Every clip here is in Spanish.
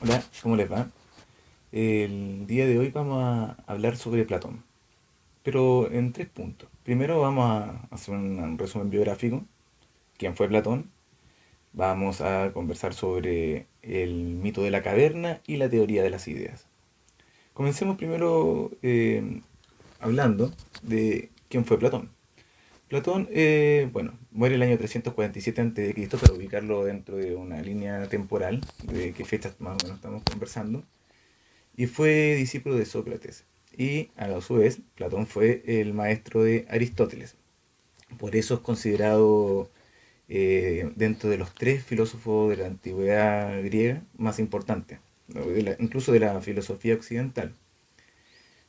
Hola, ¿cómo les va? El día de hoy vamos a hablar sobre Platón, pero en tres puntos. Primero vamos a hacer un resumen biográfico, quién fue Platón. Vamos a conversar sobre el mito de la caverna y la teoría de las ideas. Comencemos primero hablando de quién fue Platón. Platón, bueno, muere el año 347 a.C., para ubicarlo dentro de una línea temporal de qué fechas más o menos estamos conversando. Y fue discípulo de Sócrates. Y a su vez, Platón fue el maestro de Aristóteles. Por eso es considerado dentro de los tres filósofos de la antigüedad griega más importantes, ¿no? Incluso de la filosofía occidental.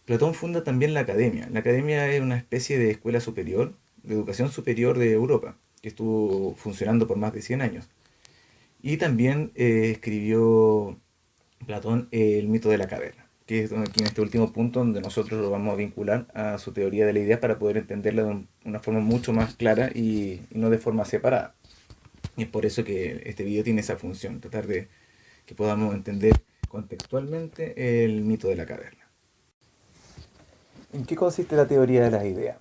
Platón funda también la academia. La academia es una especie de escuela superior, de educación superior de Europa, que estuvo funcionando por más de 100 años. Y también escribió Platón el mito de la caverna, que es aquí en este último punto donde nosotros lo vamos a vincular a su teoría de la idea para poder entenderla de una forma mucho más clara y no de forma separada. Y es por eso que este video tiene esa función, tratar de que podamos entender contextualmente el mito de la caverna. ¿En qué consiste la teoría de las ideas?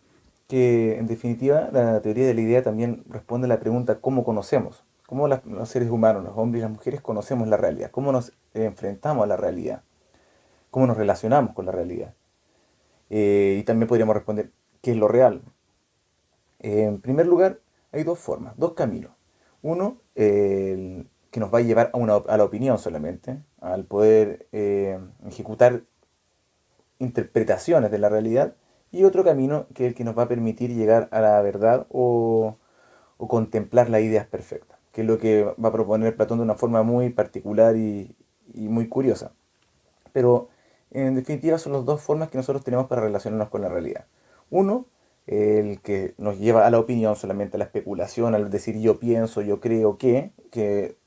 Que en definitiva la teoría de la idea también responde a la pregunta ¿cómo conocemos? ¿Cómo los seres humanos, los hombres y las mujeres conocemos la realidad? ¿Cómo nos enfrentamos a la realidad? ¿Cómo nos relacionamos con la realidad? Y también podríamos responder, ¿qué es lo real? En primer lugar, hay dos formas, dos caminos. Uno, que nos va a llevar a la opinión solamente, al poder ejecutar interpretaciones de la realidad. Y otro camino, que es el que nos va a permitir llegar a la verdad o contemplar las ideas perfectas, que es lo que va a proponer Platón de una forma muy particular y muy curiosa. Pero en definitiva son las dos formas que nosotros tenemos para relacionarnos con la realidad. Uno, el que nos lleva a la opinión, solamente a la especulación, al decir yo pienso, yo creo que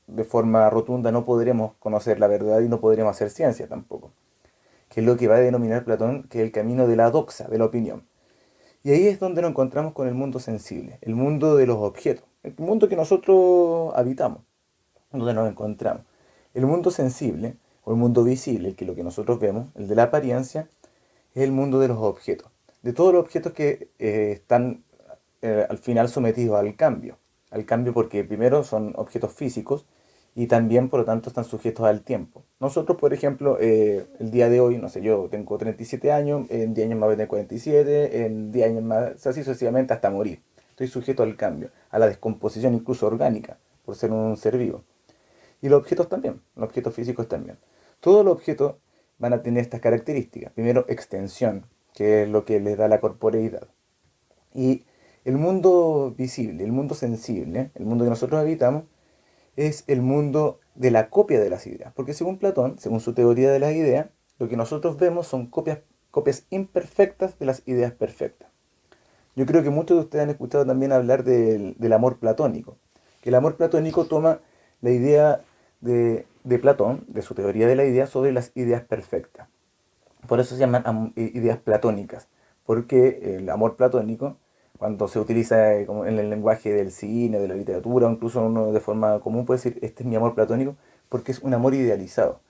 de forma rotunda no podremos conocer la verdad y no podremos hacer ciencia tampoco, que es lo que va a denominar Platón, que es el camino de la doxa, de la opinión. Y ahí es donde nos encontramos con el mundo sensible, el mundo de los objetos, el mundo que nosotros habitamos, donde nos encontramos. El mundo sensible, o el mundo visible, el que lo que nosotros vemos, el de la apariencia, es el mundo de los objetos. De todos los objetos que están al final sometidos al cambio porque primero son objetos físicos y también por lo tanto están sujetos al tiempo. Nosotros, por ejemplo, el día de hoy, no sé, yo tengo 37 años, en 10 años más voy a tener 47, en 10 años más, así sucesivamente hasta morir. Estoy sujeto al cambio, a la descomposición incluso orgánica, por ser un ser vivo. Y los objetos también, los objetos físicos también. Todos los objetos van a tener estas características. Primero, extensión, que es lo que les da la corporeidad. Y el mundo visible, el mundo sensible, el mundo que nosotros habitamos, es el mundo de la copia de las ideas. Porque según Platón, según su teoría de las ideas, lo que nosotros vemos son copias imperfectas de las ideas perfectas. Yo creo que muchos de ustedes han escuchado también hablar del amor platónico. Que el amor platónico toma la idea de Platón, de su teoría de la idea, sobre las ideas perfectas. Por eso se llaman ideas platónicas, porque el amor platónico, cuando se utiliza como en el lenguaje del cine, de la literatura, o incluso uno de forma común puede decir, este es mi amor platónico, porque es un amor idealizado.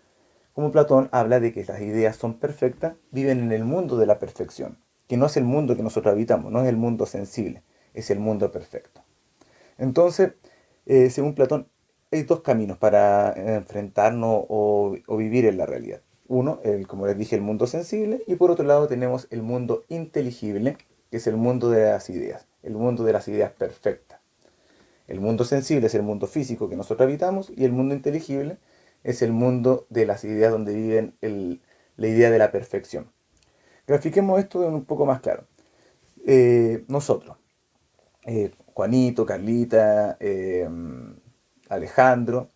Como Platón habla de que las ideas son perfectas, viven en el mundo de la perfección, que no es el mundo que nosotros habitamos, no es el mundo sensible, es el mundo perfecto. Entonces, según Platón, hay dos caminos para enfrentarnos o vivir en la realidad. Uno, como les dije, el mundo sensible, y por otro lado tenemos el mundo inteligible, que es el mundo de las ideas, el mundo de las ideas perfectas. El mundo sensible es el mundo físico que nosotros habitamos y el mundo inteligible es el mundo de las ideas donde viven la idea de la perfección. Grafiquemos esto de un poco más claro. Nosotros, Juanito, Carlita, Alejandro,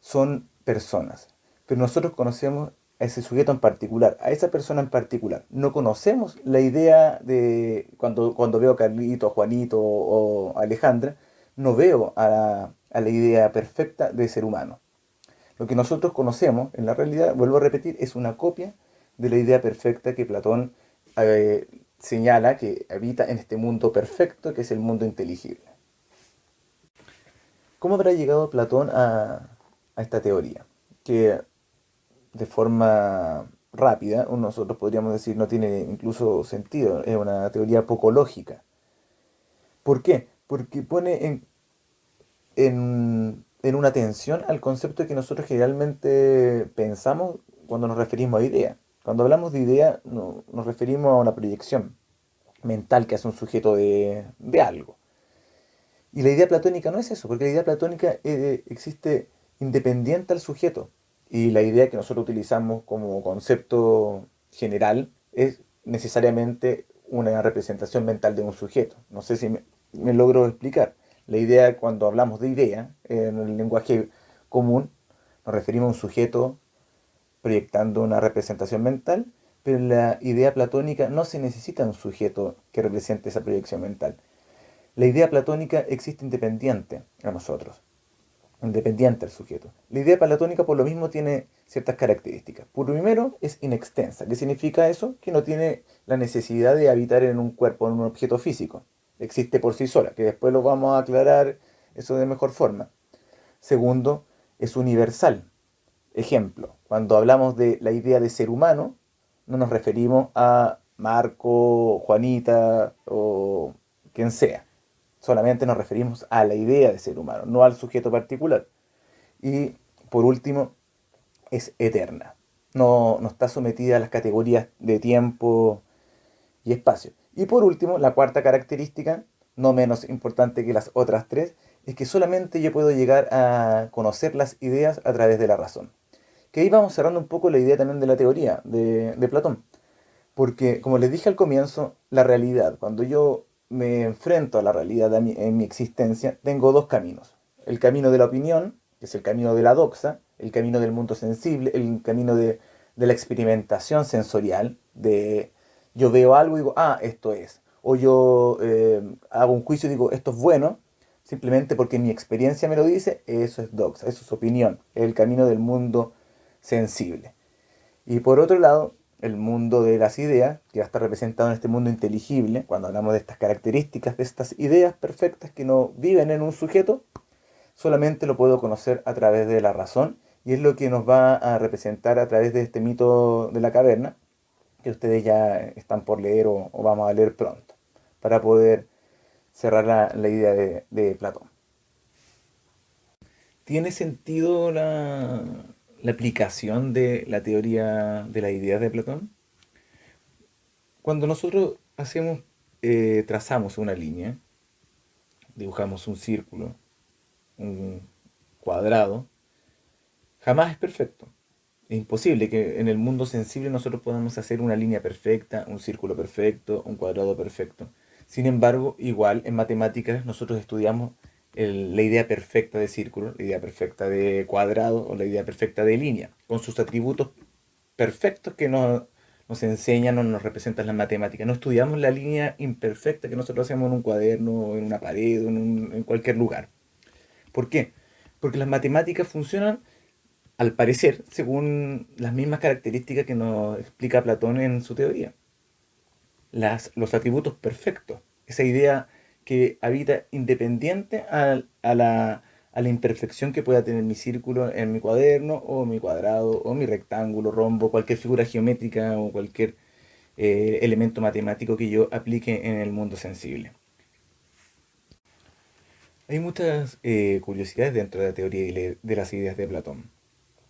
son personas. Pero nosotros conocemos a ese sujeto en particular, a esa persona en particular. No conocemos la idea de, cuando veo a Carlito, Juanito o Alejandra, no veo a la idea perfecta de ser humano. Lo que nosotros conocemos, en la realidad, vuelvo a repetir, es una copia de la idea perfecta que Platón señala que habita en este mundo perfecto que es el mundo inteligible. ¿Cómo habrá llegado Platón a esta teoría? Que de forma rápida, nosotros podríamos decir no tiene incluso sentido, es una teoría poco lógica. ¿Por qué? Porque pone en una tensión al concepto que nosotros generalmente pensamos cuando nos referimos a idea. Cuando hablamos de idea nos referimos a una proyección mental que hace un sujeto de algo. Y la idea platónica no es eso, porque la idea platónica existe independiente al sujeto. Y la idea que nosotros utilizamos como concepto general es necesariamente una representación mental de un sujeto. No sé si me logro explicar. La idea, cuando hablamos de idea, en el lenguaje común, nos referimos a un sujeto proyectando una representación mental, pero en la idea platónica no se necesita un sujeto que represente esa proyección mental. La idea platónica existe independiente a nosotros, independiente al sujeto. La idea platónica por lo mismo tiene ciertas características. Por primero, es inextensa. ¿Qué significa eso? Que no tiene la necesidad de habitar en un cuerpo, en un objeto físico. Existe por sí sola, que después lo vamos a aclarar eso de mejor forma. Segundo, es universal. Ejemplo, cuando hablamos de la idea de ser humano, no nos referimos a Marco, Juanita o quien sea. Solamente nos referimos a la idea de ser humano, no al sujeto particular. Y por último, es eterna. No está sometida a las categorías de tiempo y espacio. Y por último, la cuarta característica, no menos importante que las otras tres, es que solamente yo puedo llegar a conocer las ideas a través de la razón. Que ahí vamos cerrando un poco la idea también de la teoría de Platón. Porque, como les dije al comienzo, la realidad, cuando yo me enfrento a la realidad en mi existencia, tengo dos caminos. El camino de la opinión, que es el camino de la doxa, el camino del mundo sensible, el camino de la experimentación sensorial, de yo veo algo y digo, ah, esto es. O yo hago un juicio y digo, esto es bueno, simplemente porque mi experiencia me lo dice, eso es doxa, eso es opinión, es el camino del mundo sensible. Y por otro lado, el mundo de las ideas, que va a estar representado en este mundo inteligible, cuando hablamos de estas características, de estas ideas perfectas que no viven en un sujeto, solamente lo puedo conocer a través de la razón, y es lo que nos va a representar a través de este mito de la caverna, que ustedes ya están por leer o vamos a leer pronto, para poder cerrar la idea de Platón. ¿Tiene sentido la aplicación de la teoría de las ideas de Platón? Cuando nosotros trazamos una línea, dibujamos un círculo, un cuadrado, jamás es perfecto. Es imposible que en el mundo sensible nosotros podamos hacer una línea perfecta, un círculo perfecto, un cuadrado perfecto. Sin embargo, igual en matemáticas nosotros estudiamos la idea perfecta de círculo, la idea perfecta de cuadrado o la idea perfecta de línea, con sus atributos perfectos que nos enseñan o nos representan las matemáticas. No estudiamos la línea imperfecta que nosotros hacemos en un cuaderno, en una pared, en cualquier lugar. ¿Por qué? Porque las matemáticas funcionan, al parecer, según las mismas características que nos explica Platón en su teoría. Los atributos perfectos, esa idea que habita independiente a la imperfección que pueda tener mi círculo en mi cuaderno, o mi cuadrado, o mi rectángulo, rombo, cualquier figura geométrica o cualquier elemento matemático que yo aplique en el mundo sensible. Hay muchas curiosidades dentro de la teoría de las ideas de Platón.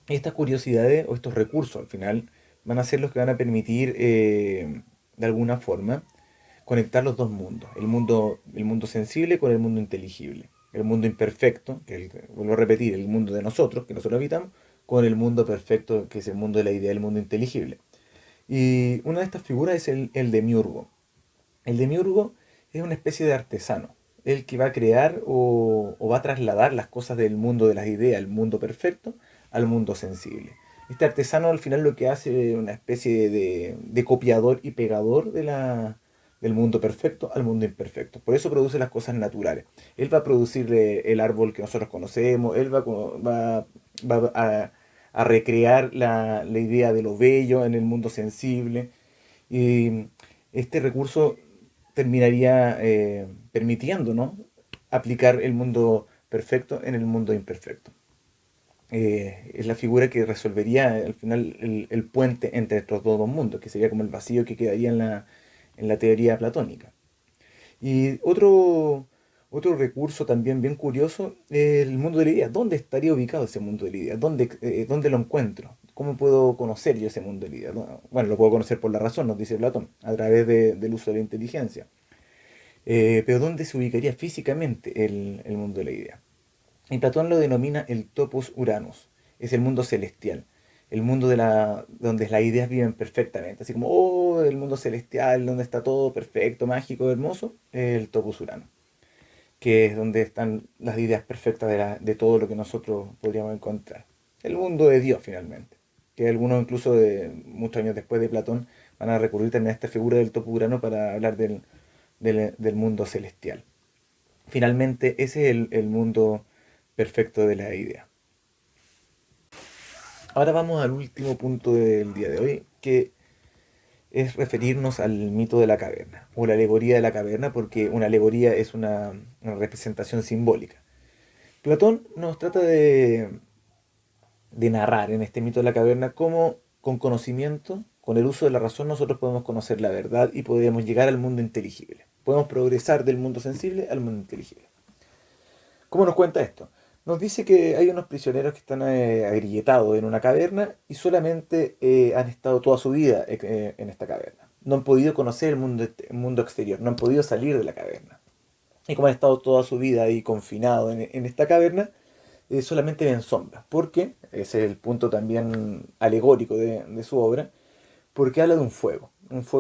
Estas curiosidades o estos recursos al final van a ser los que van a permitir de alguna forma conectar los dos mundos, el mundo sensible con el mundo inteligible, el mundo imperfecto, vuelvo a repetir, el mundo de nosotros, que nosotros habitamos, con el mundo perfecto, que es el mundo de la idea, el mundo inteligible. Y una de estas figuras es el demiurgo. El demiurgo es una especie de artesano, el que va a crear o va a trasladar las cosas del mundo de las ideas, el mundo perfecto, al mundo sensible. Este artesano al final lo que hace es una especie de copiador y pegador del mundo perfecto al mundo imperfecto. Por eso produce las cosas naturales. Él va a producir el árbol que nosotros conocemos, él va a recrear la idea de lo bello en el mundo sensible. Y este recurso terminaría permitiendo, ¿no?, aplicar el mundo perfecto en el mundo imperfecto. Es la figura que resolvería al final el puente entre estos dos mundos, que sería como el vacío que quedaría en la teoría platónica. Y otro recurso también bien curioso es el mundo de la idea. ¿Dónde estaría ubicado ese mundo de la idea? ¿Dónde lo encuentro? ¿Cómo puedo conocer yo ese mundo de la idea? Bueno, lo puedo conocer por la razón, nos dice Platón, a través del uso de la inteligencia. Pero ¿dónde se ubicaría físicamente el mundo de la idea? Y Platón lo denomina el topos Uranus, es el mundo celestial, el mundo donde las ideas viven perfectamente, así como, oh, el mundo celestial, donde está todo perfecto, mágico, hermoso, el topos Uranus, que es donde están las ideas perfectas de todo lo que nosotros podríamos encontrar. El mundo de Dios, finalmente, que algunos incluso muchos años después de Platón van a recurrir también a esta figura del topo Urano para hablar del mundo celestial. Finalmente, ese es el mundo perfecto de la idea. Ahora vamos al último punto del día de hoy, que es referirnos al mito de la caverna, o la alegoría de la caverna, porque una alegoría es una representación simbólica. Platón nos trata de narrar en este mito de la caverna cómo con conocimiento, con el uso de la razón, nosotros podemos conocer la verdad y podemos llegar al mundo inteligible. Podemos progresar del mundo sensible al mundo inteligible. ¿Cómo nos cuenta esto? Nos dice que hay unos prisioneros que están agrilletados en una caverna y solamente han estado toda su vida en esta caverna. No han podido conocer el mundo exterior, no han podido salir de la caverna. Y como han estado toda su vida ahí confinados en esta caverna, solamente ven sombras. Porque, ese es el punto también alegórico de su obra, porque habla de un fuego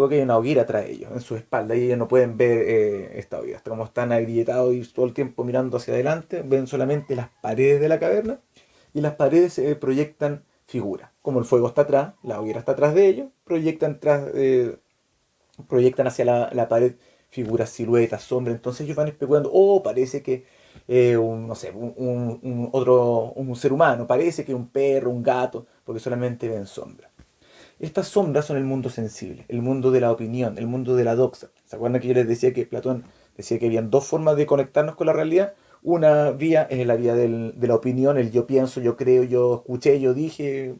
que hay una hoguera tras ellos, en su espalda, y ellos no pueden ver esta hoguera. Como están agrietados y todo el tiempo mirando hacia adelante, ven solamente las paredes de la caverna, y las paredes proyectan figuras. Como el fuego está atrás, la hoguera está atrás de ellos, proyectan hacia la pared figuras, siluetas, sombras. Entonces ellos van especulando, oh, parece que no sé, un ser humano, parece que un perro, un gato, porque solamente ven sombras. Estas sombras son el mundo sensible, el mundo de la opinión, el mundo de la doxa. ¿Se acuerdan que yo les decía que Platón decía que habían dos formas de conectarnos con la realidad? Una vía es la vía de la opinión, el yo pienso, yo creo, yo escuché, yo dije,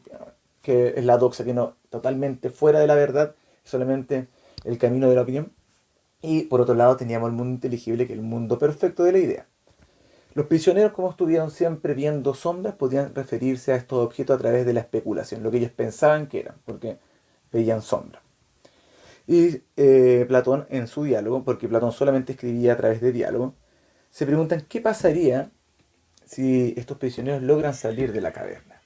que es la doxa, que no, totalmente fuera de la verdad, solamente el camino de la opinión. Y por otro lado teníamos el mundo inteligible, que es el mundo perfecto de la idea. Los prisioneros, como estuvieron siempre viendo sombras, podían referirse a estos objetos a través de la especulación, lo que ellos pensaban que eran, porque veían sombras. Y Platón en su diálogo, porque Platón solamente escribía a través de diálogo, se preguntan qué pasaría si estos prisioneros logran salir de la caverna.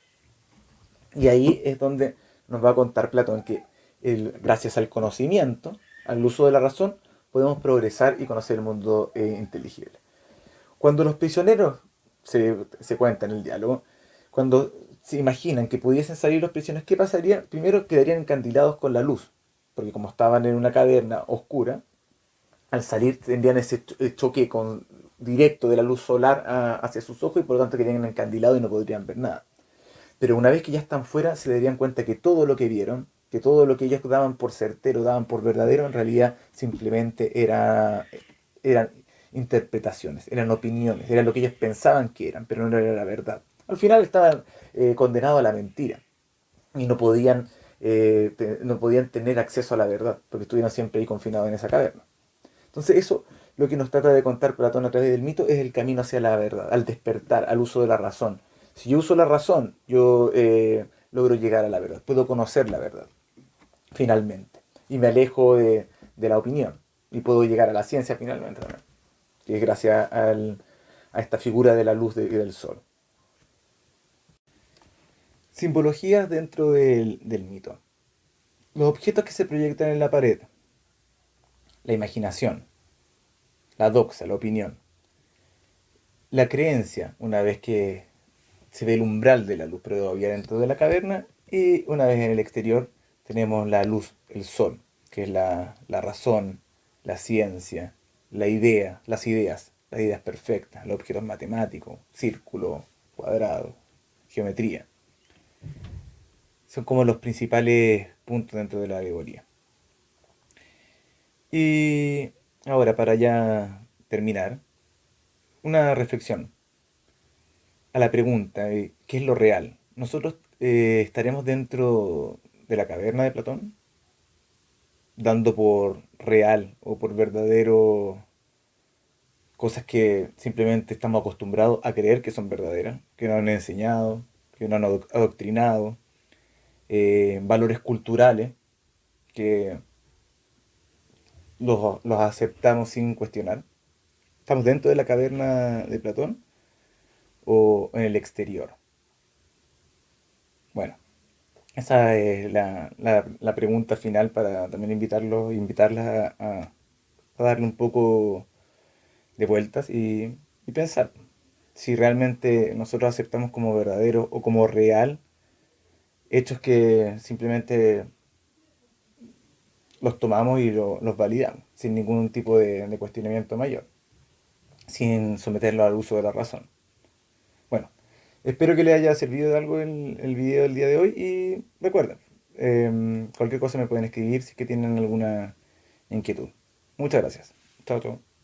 Y ahí es donde nos va a contar Platón que gracias al conocimiento, al uso de la razón, podemos progresar y conocer el mundo inteligible. Cuando los prisioneros, se cuenta en el diálogo, cuando se imaginan que pudiesen salir los prisioneros, ¿qué pasaría? Primero quedarían encandilados con la luz, porque como estaban en una caverna oscura, al salir tendrían ese choque directo de la luz solar hacia sus ojos y por lo tanto quedarían encandilados y no podrían ver nada. Pero una vez que ya están fuera, se darían cuenta que todo lo que vieron, que todo lo que ellos daban por certero, daban por verdadero, en realidad simplemente eran interpretaciones, eran opiniones, eran lo que ellos pensaban que eran, pero no era la verdad. Al final estaban condenados a la mentira y no podían tener acceso a la verdad, porque estuvieron siempre ahí confinados en esa caverna. Entonces eso, lo que nos trata de contar Platón a través del mito, es el camino hacia la verdad, al despertar, al uso de la razón. Si yo uso la razón, yo logro llegar a la verdad, puedo conocer la verdad, finalmente. Y me alejo de la opinión. Y puedo llegar a la ciencia finalmente también, que es gracias a esta figura de la luz y del sol. Simbologías dentro del mito. Los objetos que se proyectan en la pared. La imaginación, la doxa, la opinión. La creencia, una vez que se ve el umbral de la luz, pero todavía dentro de la caverna, y una vez en el exterior tenemos la luz, el sol, que es la razón, la ciencia, las ideas perfectas, los objetos matemáticos, círculo, cuadrado, geometría. Son como los principales puntos dentro de la alegoría. Y ahora, para ya terminar, una reflexión. a la pregunta, ¿qué es lo real? ¿Nosotros estaremos dentro de la caverna de Platón, dando por real o por verdadero cosas que simplemente estamos acostumbrados a creer que son verdaderas, que nos han enseñado, que nos han adoctrinado, valores culturales que los aceptamos sin cuestionar? ¿Estamos dentro de la caverna de Platón o en el exterior? Bueno, esa es la pregunta final para también invitarlas a darle un poco de vueltas y pensar si realmente nosotros aceptamos como verdadero o como real hechos que simplemente los tomamos y los validamos sin ningún tipo de cuestionamiento mayor, sin someterlo al uso de la razón. Bueno, espero que les haya servido de algo el video del día de hoy y recuerden, cualquier cosa me pueden escribir si es que tienen alguna inquietud. Muchas gracias. Chao, chao.